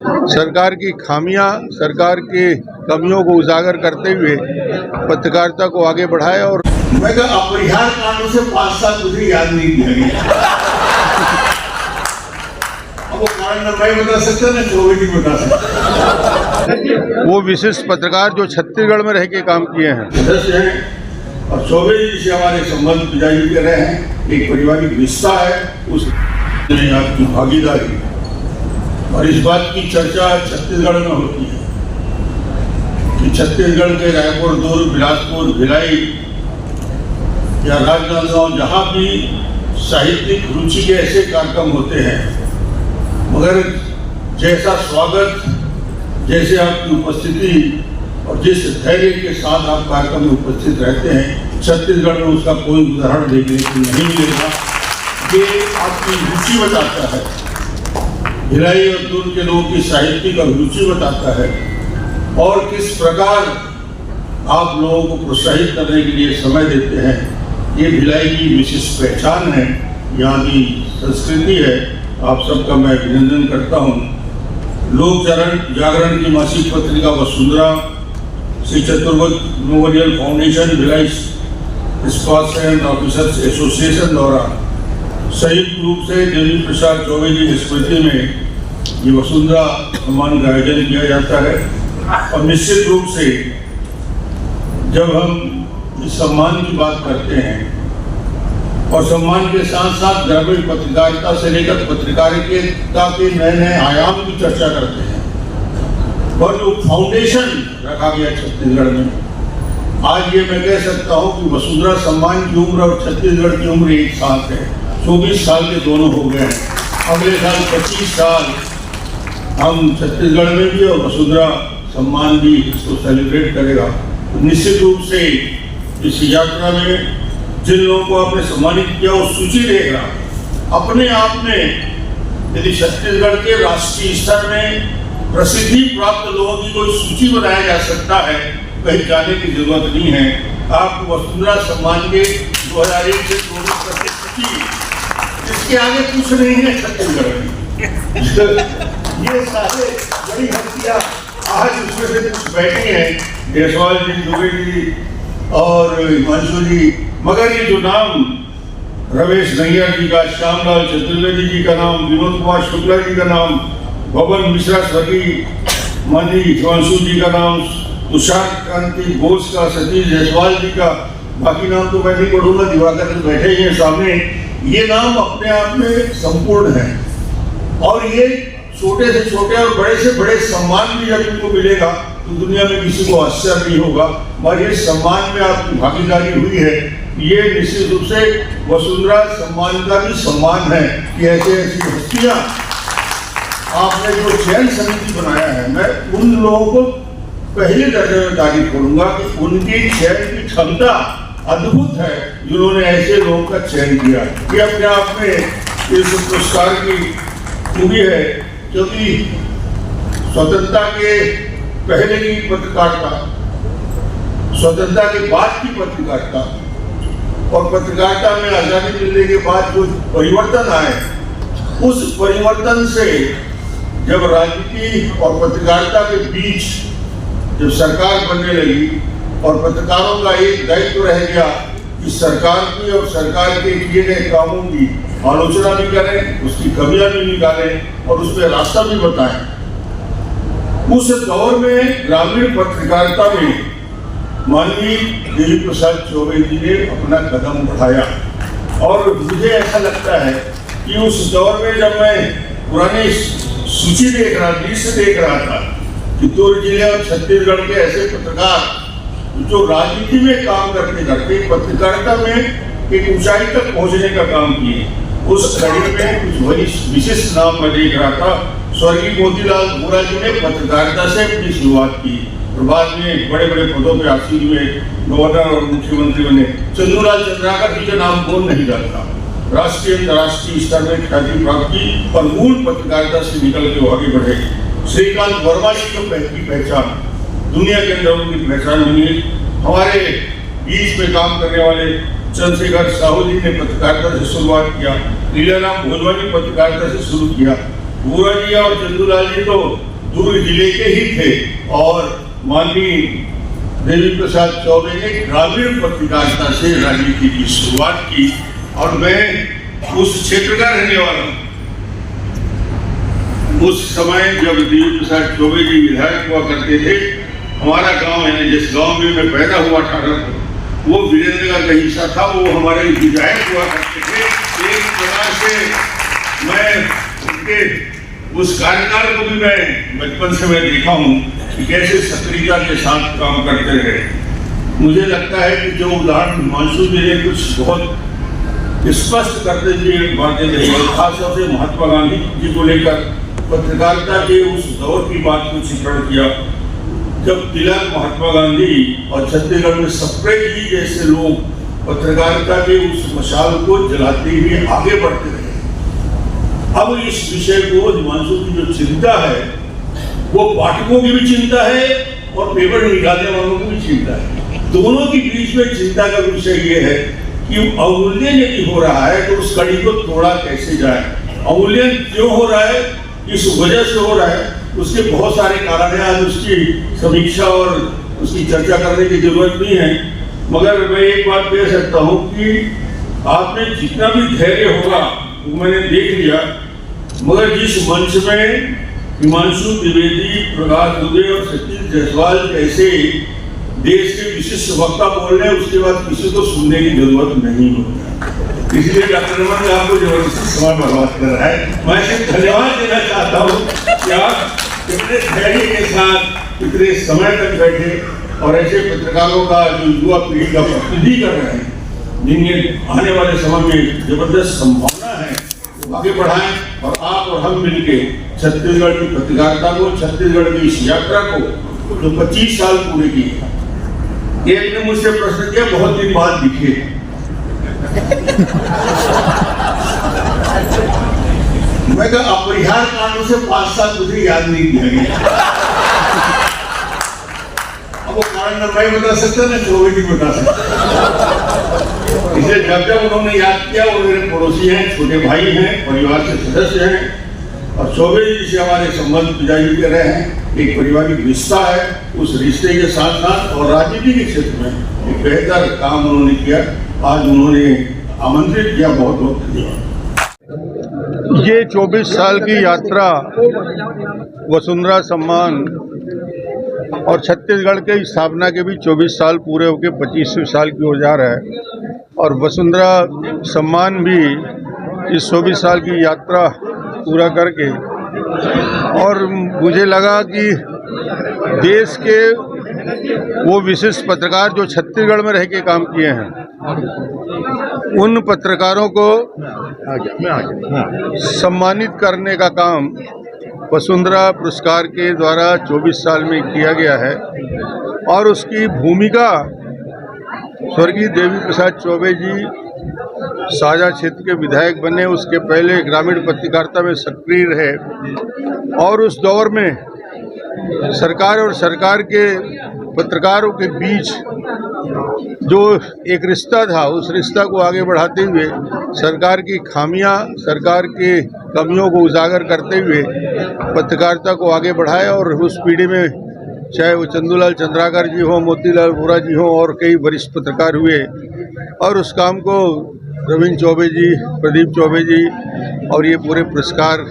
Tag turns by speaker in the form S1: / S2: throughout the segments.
S1: सरकार की खामियां, सरकार की कमियों को उजागर करते हुए पत्रकारिता को आगे बढ़ाया। और
S2: मैं तो अपरिहार कांड से 5 साल मुझे याद नहीं किया गया। अब वो कारण न मैं बता सकता न चौबे जी बता सकता।
S1: वो विशिष्ट पत्रकार जो छत्तीसगढ़ में रह के काम किए हैं,
S2: सदस्य हैं और चौबे जी से हमारे संबंध पिताजी कर रहे हैं। एक पारिवारिक रिश्ता है, उस आपकी भागीदारी और इस बात की चर्चा छत्तीसगढ़ में होती है कि छत्तीसगढ़ के रायपुर, दुर्ग, बिलासपुर, भिलाई या राजनांदगांव जहाँ भी साहित्यिक रुचि के ऐसे कार्यक्रम होते हैं, मगर जैसा स्वागत, जैसे आपकी उपस्थिति और जिस धैर्य के साथ आप कार्यक्रम में उपस्थित रहते हैं, छत्तीसगढ़ में उसका कोई उदाहरण देखने को नहीं मिलेगा। ये आपकी रुचि बताता है, भिलाई और दुर्ग के लोगों की साहित्यिक और रुचि बताता है और किस प्रकार आप लोगों को प्रोत्साहित करने के लिए समय देते हैं। ये भिलाई की विशिष्ट पहचान है, यहाँ की संस्कृति है। आप सबका मैं अभिनंदन करता हूँ। लोक जागरण की मासिक पत्रिका Vasundhara, Shri Chaturved memorial foundation, Bhilai sports officers association द्वारा संयुक्त रूप से देवी प्रसाद चौबे जी की स्मृति में ये वसुंधरा सम्मान का आयोजन किया जाता है। और निश्चित रूप से जब हम इस सम्मान की बात करते हैं और सम्मान के साथ साथ ग्रामीण पत्रकारिता से लेकर पत्रकारिता के नए नए आयाम की चर्चा करते हैं और जो फाउंडेशन रखा गया छत्तीसगढ़ में, आज ये मैं कह सकता हूँ कि वसुंधरा सम्मान की उम्र और छत्तीसगढ़ की उम्र एक साथ है। 24 साल के दोनों हो गए हैं। अगले साल 25 साल हम छत्तीसगढ़ में भी और वसुंधरा सम्मान भी इसको सेलिब्रेट करेगा। तो निश्चित रूप से इस यात्रा में जिन लोगों को आपने सम्मानित किया वो सूची देख रहा अपने आप में। यदि छत्तीसगढ़ के राष्ट्रीय स्तर में प्रसिद्धि प्राप्त लोगों की कोई सूची बनाया जा सकता है, कहीं जाने की जरूरत नहीं है। आपको वसुंधरा सम्मान के 2001 से 2020 तक की सूची, इसके आगे कुछ नहीं है छत्तीसगढ़ में। ये सारे बड़ी हस्तियां आज उसमें से कुछ बैठी हैं, देशवाल जी, दुबे जी और हिमांशु जी, मगर ये जो नाम रमेश नैयर जी का, श्यामलाल चतुर्वेदी जी का नाम, विनोद कुमार शुक्ला जी का नाम, भवन मिश्रा स्वर्गीय माननीय हिमांशु जी का नाम, तुषार कांति घोष का, सतीश जायसवाल जी का, बाकी नाम तो मैं नहीं पढ़ूंगा, दिवाकर जी बैठे हैं सामने। ये नाम अपने आप में संपूर्ण है और ये छोटे से छोटे और बड़े से बड़े सम्मान भी जब इनको मिलेगा तो दुनिया में किसी को आश्चर्य नहीं होगा। मगर ये सम्मान में आपकी भागीदारी हुई है, ये निश्चित रूप से वसुंधरा सम्मान का भी सम्मान है कि ऐसे ऐसी हस्तियां आपने जो चयन समिति बनाया है, मैं उन लोगों को पहले दर्जे में तारीफ करूंगा कि उनकी चयन की क्षमता अद्भुत है, जिन्होंने ऐसे लोगों का चयन किया। ये अपने आप में इस पुरस्कार की खूबी है, क्योंकि स्वतंत्रता के पहले की पत्रकारिता, स्वतंत्रता के बाद की पत्रकारिता और पत्रकारिता में आजादी मिलने के बाद जो परिवर्तन आए, उस परिवर्तन से जब राजनीति और पत्रकारिता के बीच जब सरकार बनने लगी और पत्रकारों का एक दायित्व रह गया कि सरकार की और सरकार के किए गए कामों की आलोचना भी करें, उसकी कमियां भी निकालें और उस पर रास्ता भी बताएं। उस दौर में ग्रामीण पत्रकारिता में माननीय देवी प्रसाद चौबे जी ने अपना कदम बढ़ाया और मुझे ऐसा लगता है कि उस दौर में जब मैं पुरानी सूची देख रहा, लिस्ट देख रहा था कि दुर्ग जिले और छत्तीसगढ़ के ऐसे पत्रकार जो राजनीति में काम करते करते पत्रकारिता में एक ऊंचाई तक पहुंचने का काम किए, उस कड़ी में कुछ वरिष्ठ विशिष्ट नाम मैं देख रहा था। स्वर्गीय मोतीलाल वोरा जी ने पत्रकारिता से अपनी शुरुआत की और बाद में बड़े बड़े पदों पर हासिल हुए, गवर्नर और मुख्यमंत्री बने। चंदूलाल चंद्राकर जी का नाम कौन नहीं जानता, राष्ट्रीय अंतर्राष्ट्रीय स्तर में ख्याति प्राप्त की और मूल पत्रकारिता से निकल के आगे बढ़े। श्रीकांत वर्मा जी की पहचान दुनिया के अंदर उनकी पहचान हुई है। हमारे बीच में काम करने वाले चंद्रशेखर साहू जी ने पत्रकारिता से शुरुआत किया, लीलाराम भोजवा जी पत्रकारिता से शुरू किया, वोरा जी और चंदूलाल जी तो दुर्ग जिले के ही थे और माननीय देवी प्रसाद चौबे ने ग्रामीण पत्रकारिता से राजनीति की शुरुआत की और मैं उस क्षेत्र का रहने वाला हूँ। उस समय जब देवी प्रसाद चौबे जी विधायक हुआ करते थे, हमारा गांव है जिस गांव में मैं पैदा हुआ 18 को, वो वीरेंद्र का का हिस्सा था, वो हमारे विधायक हुआ करते थे। एक प्रकार से मैं उनके उस कार्यकाल को भी मैं बचपन से मैं देखा हूँ कि कैसे सक्रियता के साथ काम करते रहे। मुझे लगता है कि जो उदाहरण हिमांशु जी ने कुछ बहुत स्पष्ट करते हुए बातें कही है, खासतौर से महात्मा गांधी जी को लेकर पत्रकारिता के उस दौर की बात को चित्रण किया जब तिलक, महात्मा गांधी और छत्तीसगढ़ में सप्रेम जी जैसे लोग पत्रकारिता के उस मशाल को जलाते हुए आगे बढ़ते रहे। अब इस विषय को हिमांशु की जो चिंता है वो पाठकों की भी चिंता है और पेपर निकालने वालों की भी चिंता है। दोनों के बीच में चिंता का विषय ये है कि अवमूल्यन यदि हो रहा है तो उस कड़ी को तोड़ा कैसे जाए। अवमूल्यन क्यों हो रहा है, इस वजह से हो रहा है, उसके बहुत सारे कारण हैं। आज उसकी समीक्षा और उसकी चर्चा करने की जरूरत नहीं है, मगर मैं एक बात कह सकता हूँ कि आपने जितना भी धैर्य होगा वो मैंने देख लिया, मगर जिस मंच में हिमांशु द्विवेदी, प्रकाश दुबे और सतीश जायसवाल जैसे देश के विशिष्ट वक्ता बोल रहे हैं, उसके बाद किसी को सुनने की जरूरत नहीं होती। इसलिए डॉक्टर रमन आपको जबरदस्ती समय बर्बाद कर रहा है। मैं सिर्फ धन्यवाद देना चाहता हूँ कि आप कितने धैर्य के साथ इतने समय तक बैठे और ऐसे पत्रकारों का जो युवा पीढ़ी का प्रतिनिधि कर रहे हैं, जिन्हें आने वाले समय में जबरदस्त संभावना है, वो आगे बढ़ाएं और आप और हम मिलके छत्तीसगढ़ की पत्रकारिता को, छत्तीसगढ़ की इस यात्रा को जो 25 साल पूरे किए। एक ने मुझसे प्रश्न किया, बहुत दिन बाद दिखे। मैं कहा अपरिहार कारणों से 5 साल मुझे याद नहीं किया गया। अब वो कारण न मैं बता सकता न चौबे जी बता सकता। इसलिए जब जब उन्होंने याद किया, वो मेरे पड़ोसी हैं, छोटे भाई हैं, परिवार के सदस्य हैं और चौबे जी से हमारे संबंध पिताजी के रहे हैं। एक पारिवारिक रिश्ता है, उस रिश्ते के साथ साथ और राजनीति के क्षेत्र में एक बेहतर काम उन्होंने किया। आज उन्होंने आमंत्रित किया, बहुत बहुत धन्यवाद।
S1: ये 24 साल की यात्रा वसुंधरा सम्मान और छत्तीसगढ़ के स्थापना के भी 24 साल पूरे होकर 25वें साल की हो जा रहा है और वसुंधरा सम्मान भी इस 24 साल की यात्रा पूरा करके, और मुझे लगा कि देश के वो विशिष्ट पत्रकार जो छत्तीसगढ़ में रह के काम किए हैं, उन पत्रकारों को सम्मानित करने का काम वसुंधरा पुरस्कार के द्वारा 24 साल में किया गया है। और उसकी भूमिका स्वर्गीय देवी प्रसाद चौबे जी साझा क्षेत्र के विधायक बने, उसके पहले ग्रामीण पत्रकारिता में सक्रिय रहे और उस दौर में सरकार और सरकार के पत्रकारों के बीच जो एक रिश्ता था, उस रिश्ता को आगे बढ़ाते हुए सरकार की खामियां, सरकार के कमियों को उजागर करते हुए पत्रकारिता को आगे बढ़ाया। और उस पीढ़ी में चाहे वो चंदूलाल चंद्राकर जी हो, मोतीलाल वोरा जी हो और कई वरिष्ठ पत्रकार हुए और उस काम को रविंद्र चौबे जी, प्रदीप चौबे जी और ये पूरे पुरस्कार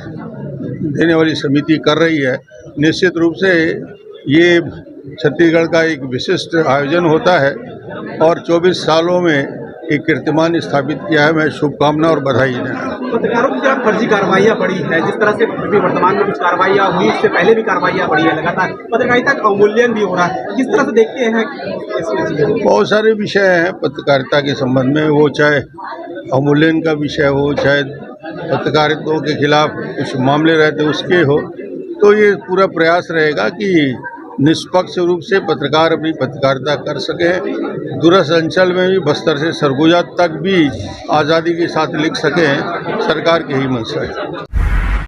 S1: देने वाली समिति कर रही है। निश्चित रूप से ये छत्तीसगढ़ का एक विशिष्ट आयोजन होता है और 24 सालों में एक कीर्तिमान स्थापित किया है। मैं शुभकामना और बधाई देना।
S3: पत्रकारों की तरफ फर्जी कार्रवाइयाँ बढ़ी है, जिस तरह से वर्तमान में कुछ कार्रवाइयाँ हुई, इससे पहले भी कार्रवाइयाँ बढ़ी है, लगातार पत्रकारिता का अवमूल्यन भी हो रहा है। किस तरह से देखते हैं इसमें चीजें?
S1: बहुत सारे विषय हैं पत्रकारिता के संबंध में, वो चाहे अवमूल्यन का विषय हो, चाहे पत्रकारिता के खिलाफ कुछ मामले रहते उसके हो, तो ये पूरा प्रयास रहेगा कि निष्पक्ष रूप से पत्रकार अपनी पत्रकारिता कर सके। दूरस्थ अंचल में भी बस्तर से सरगुजा तक भी आज़ादी के साथ लिख सकें, सरकार की ही मंशा है।